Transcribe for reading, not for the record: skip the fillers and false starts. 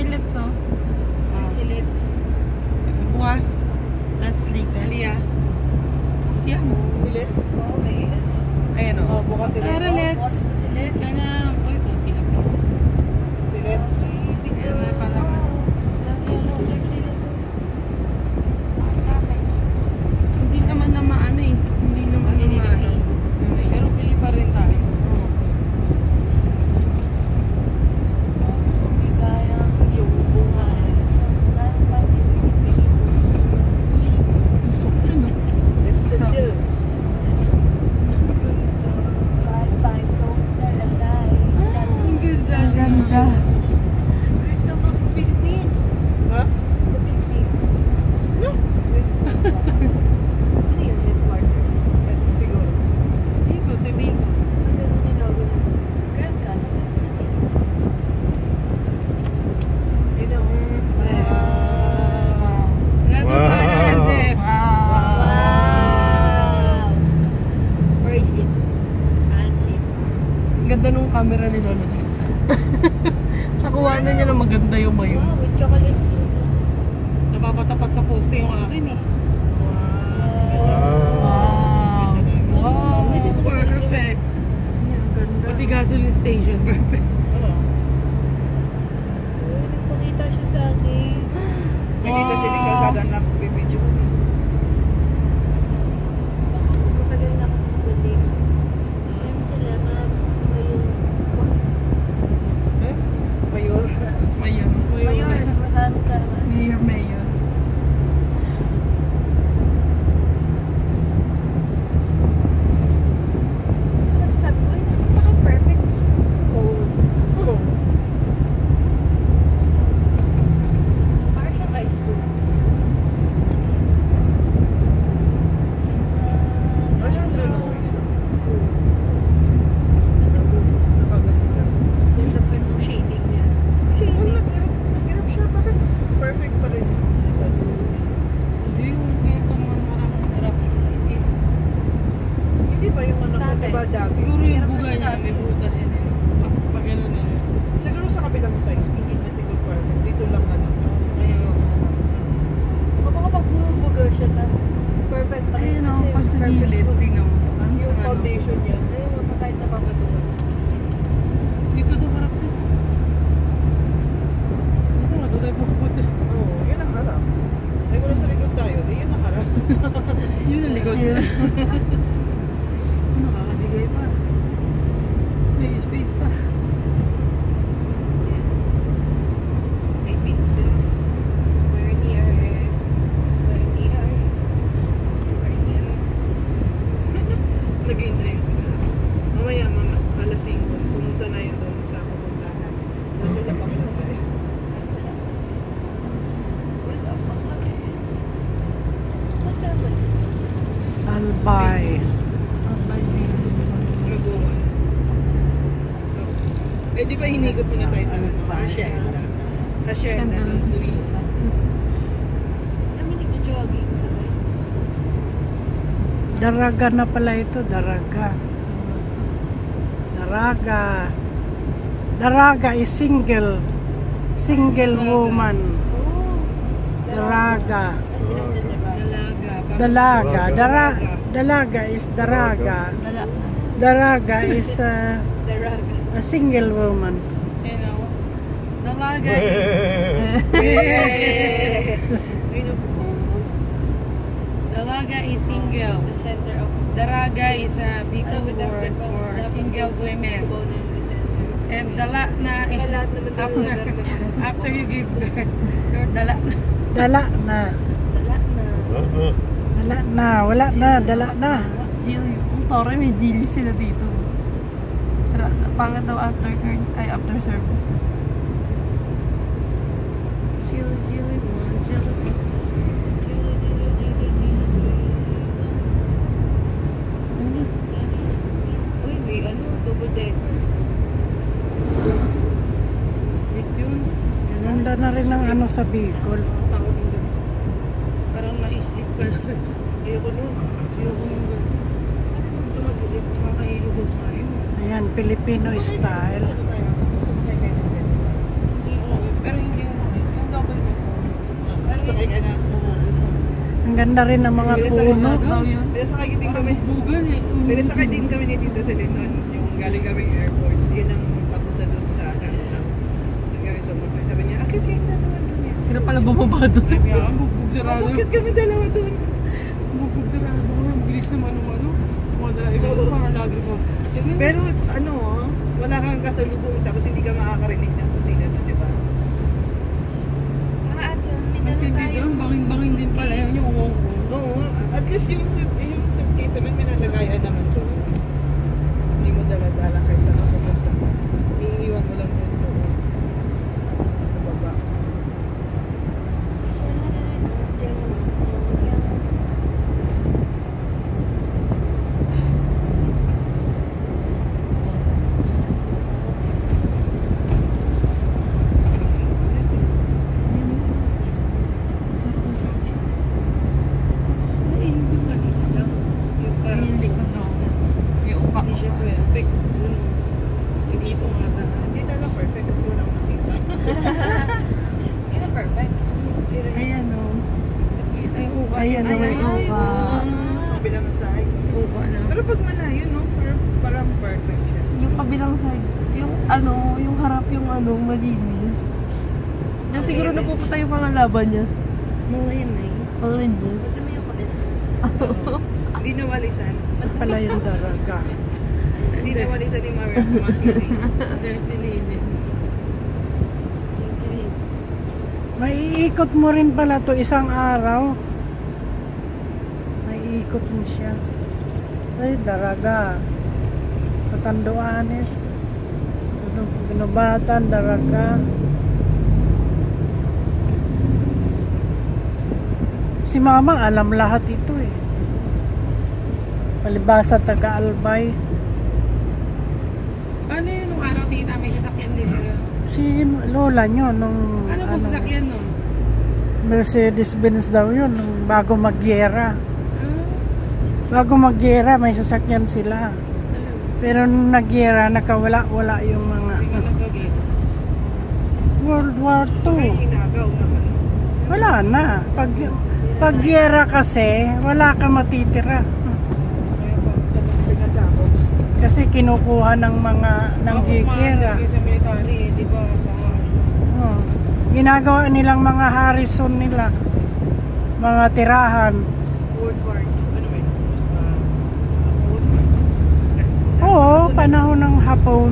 Let's, oh. Si Let's. Bukas. Let's later. Alia. Si ano? Si Let's? Oo, may ano. Ayan, oh. Bukas si Tara, Let's. let's. Si Let's. Kaya na, uy, konti lang. Si Let's. Ayan na pala. Hindi naman na maano eh. Hindi naman na maano. Pero bili pa rin tayo. Hindi kaya yung buhay. Yes, siya. Ang ganda. Ang ganda. Where's the Philippines? Ha? The Philippines. Ano? Where's the ano yung headquarters? Siguro. Dito, sa Bicol. Ang ganun yung logo ng Grand Canada. Yun ang... Wow. Jeff. Wow! Where is it? I'll see. Ang ganda nung camera ni Lolo. Nakuha na niya na maganda yung mayo. Wow, with chocolate juice. Napapatapat sa poste yung akin eh. Wow! Wow. Perfect. Pati gasoline station. Perfect. Uy, nagpakita siya sa akin. Nakita siya ng kalsada na bibidyo. Kasi matagal na ako bumalik. Maraming salamat. Mayroon. Eh? Mayor. Mayor. Mayor, maraming salamat. Mayor. Sasabi ko, ay, napaka-perfect. Cold. Go. Parang siyang ice cream. Ano siyang dalawa? Ganda po. Nakaganda. Ganda pa yung shading niya. Oh, Shading. nag-irap siya. Bakit perfect pa rin sa dulo niya? Hindi yung ito man maraming harap. Hindi ba yung ano ko, Dati. diba dati? Siguro yung buga niya, may butas yun eh. Pag ano na yun. Siguro sa kabilang side, hindi niya siguro perfect. Dito lang ano. Baka pag bumubuga siya na perfect pa rin. Ayun o, Kasi pag sa perfect gilid, po. tingnan mo. Ano siya Yung ano? foundation niya. Ayun mo, pa kahit napapatungan. Dito doon harap na. Dito nga, doon tayo pupunta. Oo, yun ang harap. Ay, kung nasa likod tayo, yun ang harap. Yun ang likod niya. Nakakadigay pa. May space pa. Yes. 8 minutes din. We're near. We're near. We're near. Naghihintay yung siguro. Mamaya, alas 5, pumunta na yun doon sa pupuntahan. Tapos wala pa pala tayo. Wala pa kami. Masama is Albay. Magawa. Eh, di ba hinigop muna tayo sa ano? Hacienda. Hacienda ng Swiss. Kami nag-jogging kami. Daraga na pala ito, Daraga. Daraga is single woman. Oh. Daraga. Kasi ang Dalaga. Dalaga is Daraga. Daraga is Daraga. a single woman. You know, dalaga is... Yun yung Dalaga is single. The center of Daraga is a Bicol word for single women. the center. And dala na is Kaya lahat naman tayo nagarga. after you give birth, you're dala. Dala na. Wala na, dala na. Jill, yung tore may Jilly sila dito. Pangit daw after service. Jilly 1, Jilly 2. Uy, may ano, double decker. Sleep yun. Ganda na rin ang ano sa Bicol. Takot yung ganun. Parang na-sleep ka na. ayoko nun. Ayoko yung ganun. Ano magtumagilip? Makakahilo daw tayo. Ayan, Filipino style. Ano tayo? Kaya kayo ng Hindi ko. Pero hindi yung ganda rin ng mga puno. Daw yun. Pinasakay din kami. Bugan eh. Pinasakay din kami ni Tita Celine noon, yung galing kaming airport. Yun ang papunta doon sa Langgam. Doon kami sumakay. Sabi niya, akit kayong dalawa doon yan. Sila pala bumaba doon. Sabi nga, bugbog sarado. Bakit kami dalawa doon? Bugbog sarado ko. Bilis naman ng ano. Mga driver ko parang lagi ko. Pero ano, wala kang kasalubong tapos hindi ka makakarinig ng kusina doon, di ba? Mga ate, may At dala hindi tayo. doon, bangin-bangin din pala yun yung umong ko. Oo, at least yung suitcase naman minalagayan naman doon. Hindi mo dala-dala kahit saan ka pupunta. Iiwan mo lang yun doon. Sa baba. Wala na rin. Diyan naman. Ay, hindi ba lang? Yung parang Yung likod daw. Yung upa hindi ko. siya perfect. Yun. Hindi ito nga sa Hindi talaga perfect kasi walang nakita. Yun ang perfect. Ayan o. Kita yung uka. Ayan o, may upa. Sa kabilang side. Uka na. Pero pag malayo, no? Parang perfect siya. Yung kabilang side, yung ano, yung harap yung ano, malinis. Diyan siguro Malinis. napupunta yung pangalaban niya. Mga yun eh. Malinis. Madami yung kabila. Hindi nawalisan. Pala yung daraga. Hindi nawalisan ni Maria Makili. Dirty lady. Maiikot mo rin pala to isang araw. Maiikot mo siya. Ay, daraga. Katanduanes. Binubatan, daraga. Si Mama alam lahat ito eh. Palibasa taga-Albay. Ano yun nung araw tita may sasakyan din siya? Si Lola nyo nung Ano po sasakyan nun? Mercedes-Benz daw yun nung bago magyera. Bago magyera may sasakyan sila. Pero nung nagyera nakawala-wala yung mga Kasi nga nagagay. World War Kaya II. inagaw na ano. Wala na. Pag gyera kasi wala ka matitira. Kaya pa. Pinasako. Kasi kinukuha ng mga ng gigera. Sa military eh, di ba? Oh. Ginagawa nilang mga Harrison nila. Mga tirahan. World War II. Ano ba yun? Hapon? Castilla. Oo, Hapon. panahon ng Hapon.